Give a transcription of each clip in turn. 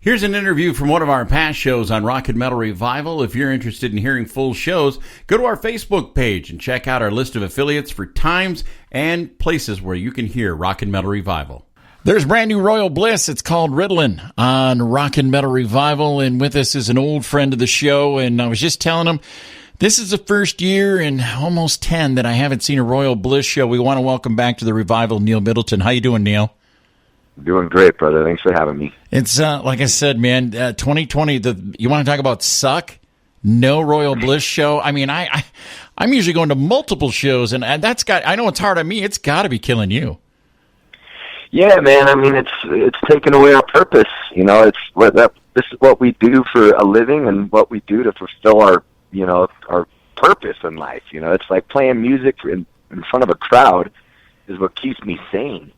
Here's an interview from one of our past shows on Rock and Metal Revival. If you're interested in hearing full shows, go to our Facebook page and check out our list of affiliates for times and places where you can hear Rock and Metal Revival. There's brand new Royal Bliss. It's called Ritalin on Rock and Metal Revival, and with us is an old friend of the show, and I was just telling him this is the first year in almost 10 that I haven't seen a Royal Bliss show. We want to welcome back to the Revival Neil Middleton. How you doing, Neil? Doing great, brother. Thanks for having me. It's like I said, man. 2020. You want to talk about suck? No Royal Bliss show. I mean, I'm usually going to multiple shows, and that's got. I know it's hard on me. It's got to be killing you. Yeah, man. I mean, it's taken away our purpose. You know, this is what we do for a living, and what we do to fulfill our purpose in life. You know, it's like playing music in front of a crowd is what keeps me sane.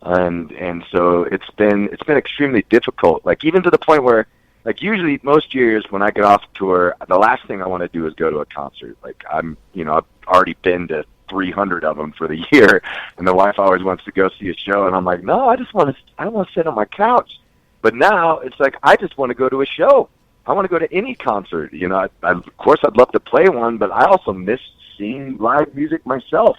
And so it's been extremely difficult. Like, even to the point where, like, usually most years when I get off tour, the last thing I want to do is go to a concert. Like, I've already been to 300 of them for the year, and the wife always wants to go see a show, and I'm like, no, I want to sit on my couch. But now it's like, I just want to go to a show. I want to go to any concert. You know, of course I'd love to play one, but I also miss seeing live music myself.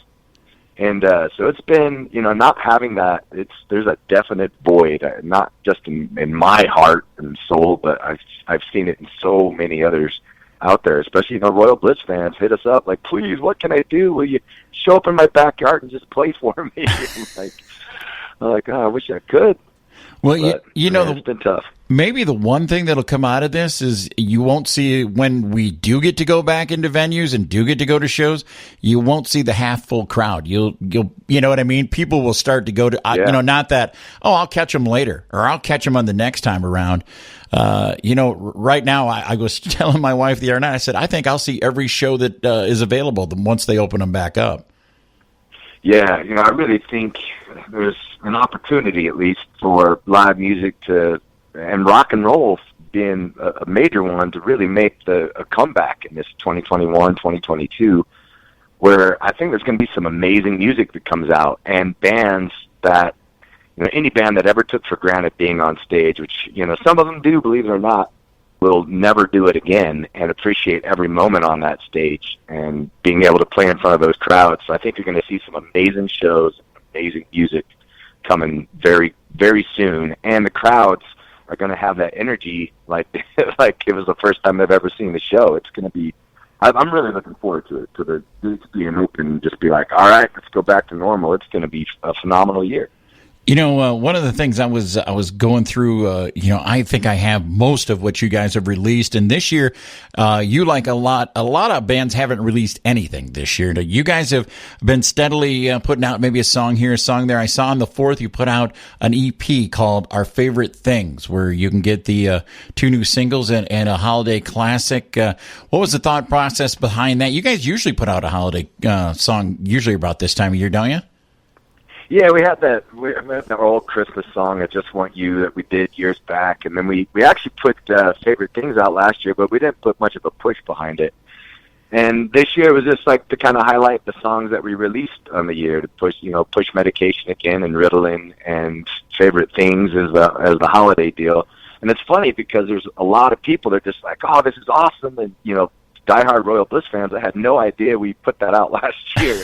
And so it's been, not having that. There's a definite void, not just in my heart and soul, but I've seen it in so many others out there. Especially Royal Bliss fans hit us up like, please, what can I do? Will you show up in my backyard and just play for me? I'm like, oh, I wish I could. Well, but, it's been tough. Maybe the one thing that'll come out of this is you won't see, when we do get to go back into venues and do get to go to shows, you won't see the half full crowd. You'll you know what I mean? People will start to go to, not that, I'll catch them later or I'll catch them on the next time around. Right now I was telling my wife the other night, I said, I think I'll see every show that is available once they open them back up. Yeah, I really think there's an opportunity, at least, for live music and rock and roll being a major one, to really make a comeback in this 2021, 2022, where I think there's going to be some amazing music that comes out, and bands that, any band that ever took for granted being on stage, which, some of them do, believe it or not, will never do it again, and appreciate every moment on that stage and being able to play in front of those crowds. So I think you're going to see some amazing shows, amazing music coming very, very soon, and the crowds are going to have that energy like it was the first time they've ever seen the show. It's going to be, I'm really looking forward to it, to the gates being open and just be like, all right, let's go back to normal. It's going to be a phenomenal year. One of the things I was going through, I think I have most of what you guys have released. And this year, you, like a lot of bands, haven't released anything this year. You guys have been steadily putting out maybe a song here, a song there. I saw on the 4th you put out an EP called Our Favorite Things, where you can get the 2 new singles and a holiday classic. What was the thought process behind that? You guys usually put out a holiday song usually about this time of year, don't you? Yeah, we had that old Christmas song, I Just Want You, that we did years back. And then we actually put Favorite Things out last year, but we didn't put much of a push behind it. And this year it was just like to kind of highlight the songs that we released on the year, to push Medication again, and Ritalin, and Favorite Things as the holiday deal. And it's funny because there's a lot of people that are just like, oh, this is awesome. And, diehard Royal Bliss fans, I had no idea we put that out last year.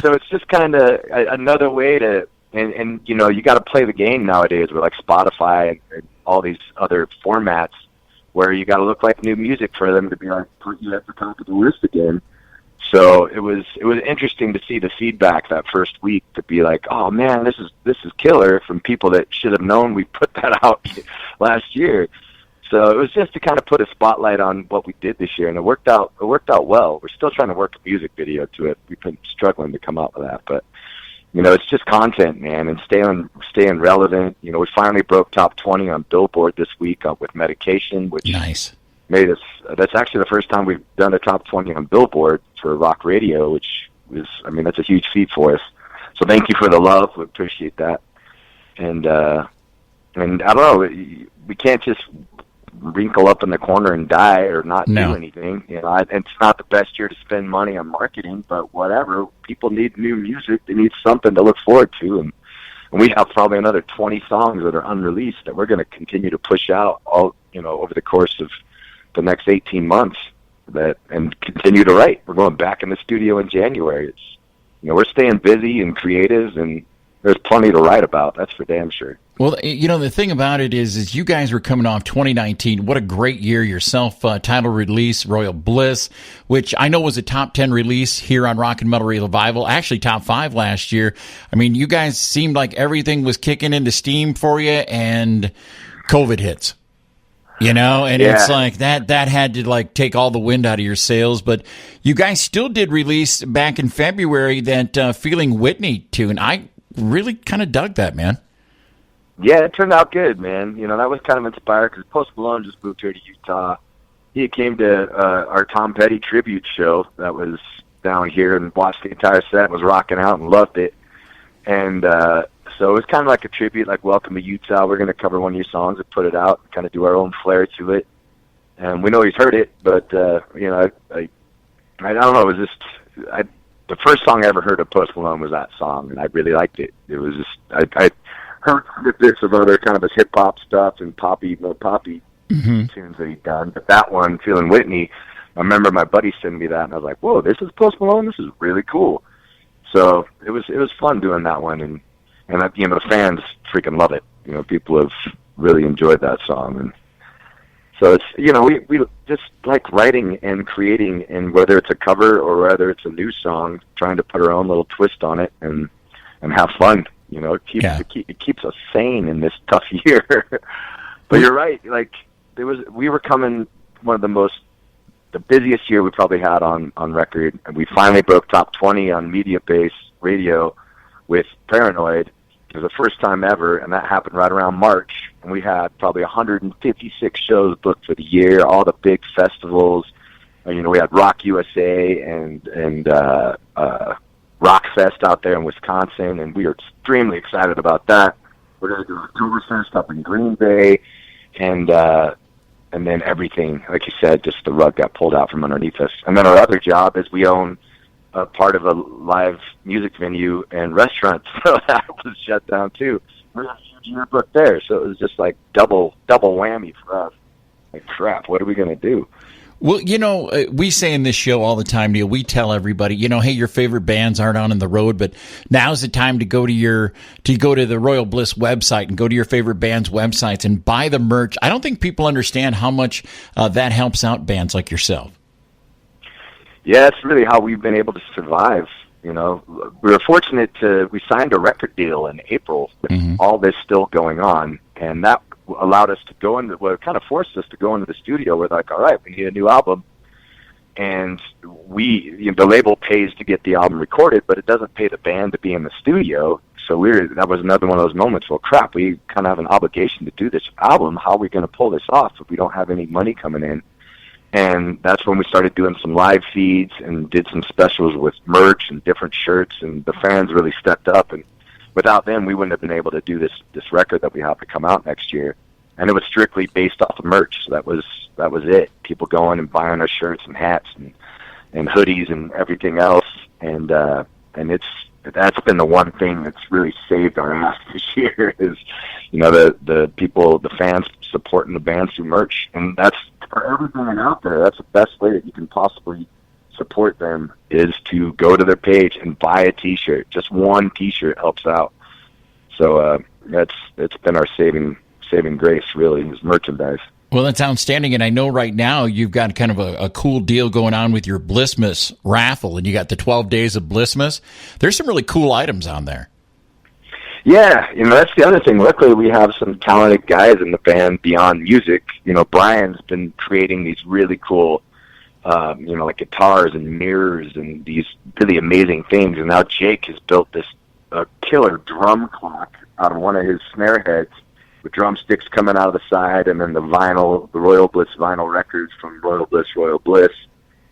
So it's just kind of another way to, and you got to play the game nowadays with like Spotify and all these other formats where you got to look like new music for them to be like, put you at the top of the list again. So it was interesting to see the feedback that first week, to be like, oh man, this is killer, from people that should have known we put that out last year. So it was just to kind of put a spotlight on what we did this year, and it worked out well. We're still trying to work a music video to it. We've been struggling to come up with that, but it's just content, man, and staying relevant. We finally broke top 20 on Billboard this week with Medication, which nice. Made us. That's actually the first time we've done a top 20 on Billboard for rock radio, which is, that's a huge feat for us. So thank you for the love. We appreciate that. And I don't know, we can't just wrinkle up in the corner and die or not do anything. It's not the best year to spend money on marketing, but whatever. People need new music. They need something to look forward to, and And we have probably another 20 songs that are unreleased that we're going to continue to push out all, over the course of the next 18 months and continue to write. We're going back in the studio in January. It's, we're staying busy and creative, and there's plenty to write about. That's for damn sure. Well, the thing about it is you guys were coming off 2019. What a great year. Your self-titled release, Royal Bliss, which I know was a top 10 release here on Rock and Metal Revival, actually top 5 last year. I mean, you guys seemed like everything was kicking into steam for you, and COVID hits. It's like that had to take all the wind out of your sails, but you guys still did release back in February that Feeling Whitney tune. I really kind of dug that, man. Yeah, it turned out good, man. That was kind of inspired because Post Malone just moved here to Utah. He came to our Tom Petty tribute show that was down here and watched the entire set, was rocking out and loved it. And so it was kind of like a tribute, like Welcome to Utah. We're going to cover one of your songs and put it out and kind of do our own flair to it. And we know he's heard it, but, I don't know. It was just the first song I ever heard of Post Malone was that song, and I really liked it. It was just I heard bits of other kind of his hip hop stuff and more poppy tunes that he'd done, but that one, Feeling Whitney, I remember my buddy sending me that, and I was like, "Whoa, this is Post Malone. This is really cool." So it was fun doing that one, and the fans freaking love it. People have really enjoyed that song, and so it's we just like writing and creating, and whether it's a cover or whether it's a new song, trying to put our own little twist on it and have fun. It keeps us sane in this tough year. But you're right. We were coming one of the busiest year we probably had on record, and we finally broke top 20 on media-based radio with Paranoid. It was the first time ever, and that happened right around March. And we had probably 156 shows booked for the year, all the big festivals. We had Rock USA and Rock Fest out there in Wisconsin, and we are extremely excited about that. We're going to do Oktoberfest up in Green Bay, and then everything, like you said, just the rug got pulled out from underneath us. And then our other job is we own a part of a live music venue and restaurant, so that was shut down too. We had a huge year booked there, so it was just like double whammy for us. Like, crap, what are we going to do? Well, we say in this show all the time, Neil, we tell everybody, hey, your favorite bands aren't on the road, but now's the time to go to the Royal Bliss website and go to your favorite bands' websites and buy the merch. I don't think people understand how much that helps out bands like yourself. Yeah, it's really how we've been able to survive. We were fortunate we signed a record deal in April with all this still going on, and that allowed us to go into, it kind of forced us to go into the studio. We're like, all right, we need a new album. And the label pays to get the album recorded, but it doesn't pay the band to be in the studio. So that was another one of those moments. Well, crap, we kind of have an obligation to do this album. How are we going to pull this off if we don't have any money coming in? And that's when we started doing some live feeds and did some specials with merch and different shirts, and the fans really stepped up. And without them, we wouldn't have been able to do this record that we have to come out next year. And it was strictly based off of merch. So that was it. People going and buying our shirts and hats and hoodies and everything else. And that's been the one thing that's really saved our ass this year is, the people, the fans supporting the bands through merch. And that's, for everything out there, that's the best way that you can possibly support them, is to go to their page and buy a T-shirt. Just one T-shirt helps out. So it's been our saving grace, really, is merchandise. Well, that's outstanding, and I know right now you've got kind of a cool deal going on with your Blissmas raffle, and you got the 12 days of Blissmas. There's some really cool items on there. Yeah, that's the other thing. Luckily, we have some talented guys in the band beyond music. Brian's been creating these really cool, like guitars and mirrors and these really amazing things. And now Jake has built this killer drum clock out of one of his snare heads with drumsticks coming out of the side, and then the Royal Bliss vinyl records from Royal Bliss,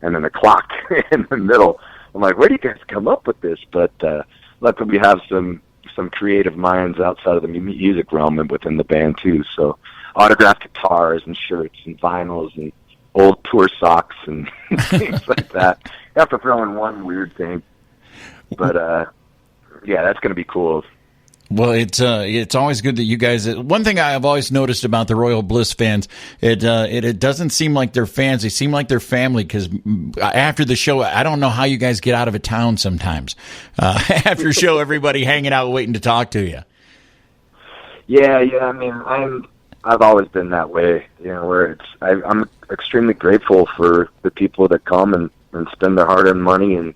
and then the clock in the middle. I'm like, where do you guys come up with this? But luckily we have some creative minds outside of the music realm and within the band too. So autographed guitars and shirts and vinyls and old tour socks and things like that. You have to throw in one weird thing. But yeah, that's going to be cool. Well, it's always good that you guys. One thing I've always noticed about the Royal Bliss fans, it doesn't seem like they're fans. They seem like they're family. Because after the show, I don't know how you guys get out of a town sometimes. After the show, everybody hanging out, waiting to talk to you. Yeah. I mean, I've always been that way. Where I'm extremely grateful for the people that come and spend their hard-earned money and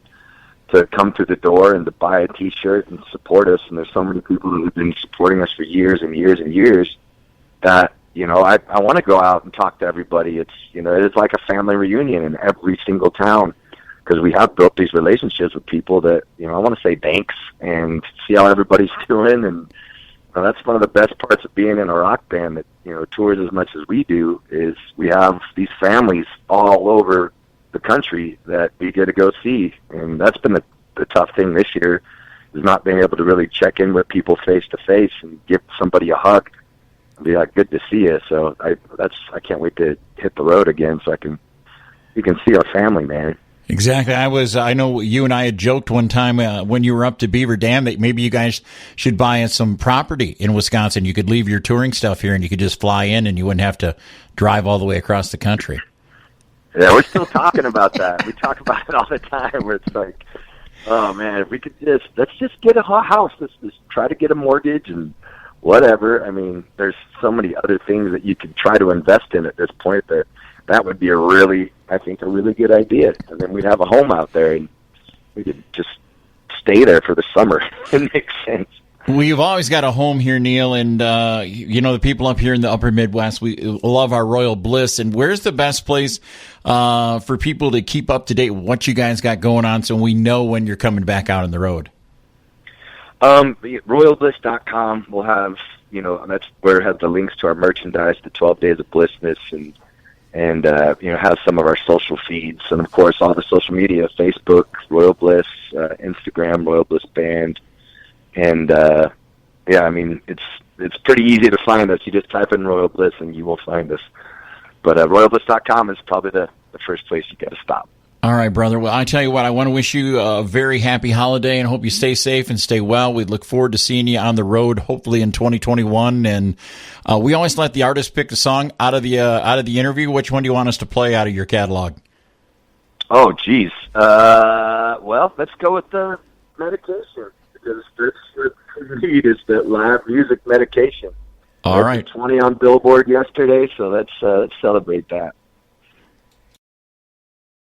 to come through the door and to buy a T-shirt and support us. And there's so many people who have been supporting us for years and years and years that, I want to go out and talk to everybody. It's like a family reunion in every single town, because we have built these relationships with people that, I want to say thanks and see how everybody's doing. And that's one of the best parts of being in a rock band that, tours as much as we do, is we have these families all over the country that we get to go see. And that's been the tough thing this year, is not being able to really check in with people face to face and give somebody a hug and be like, good to see you. So I can't wait to hit the road again so we can see our family, man. Exactly. I know you and I had joked one time when you were up to Beaver Dam that maybe you guys should buy some property in Wisconsin. You could leave your touring stuff here and you could just fly in and you wouldn't have to drive all the way across the country. Yeah, we're still talking about that. We talk about it all the time, where it's like, oh man, if we could let's just get a house. Let's just try to get a mortgage and whatever. I mean, there's so many other things that you could try to invest in at this point that would be a really good idea. And then we'd have a home out there and we could just stay there for the summer. It makes sense. Well, you've always got a home here, Neil, and the people up here in the upper Midwest, we love our Royal Bliss. And where's the best place for people to keep up to date with what you guys got going on so we know when you're coming back out on the road? RoyalBliss.com will have, that's where it has the links to our merchandise, the 12 Days of Blissness, and has some of our social feeds. And, of course, all the social media, Facebook, Royal Bliss, Instagram, Royal Bliss Band. And, it's pretty easy to find us. You just type in Royal Bliss and you will find us. But RoyalBliss.com is probably the first place you got to stop. All right, brother. Well, I tell you what, I want to wish you a very happy holiday and hope you stay safe and stay well. We look forward to seeing you on the road, hopefully in 2021. And we always let the artist pick a song out of the interview. Which one do you want us to play out of your catalog? Oh, geez. Well, let's go with the Medication, because that's what we need, is that live music Medication. All right. 20 on Billboard yesterday, so let's celebrate that.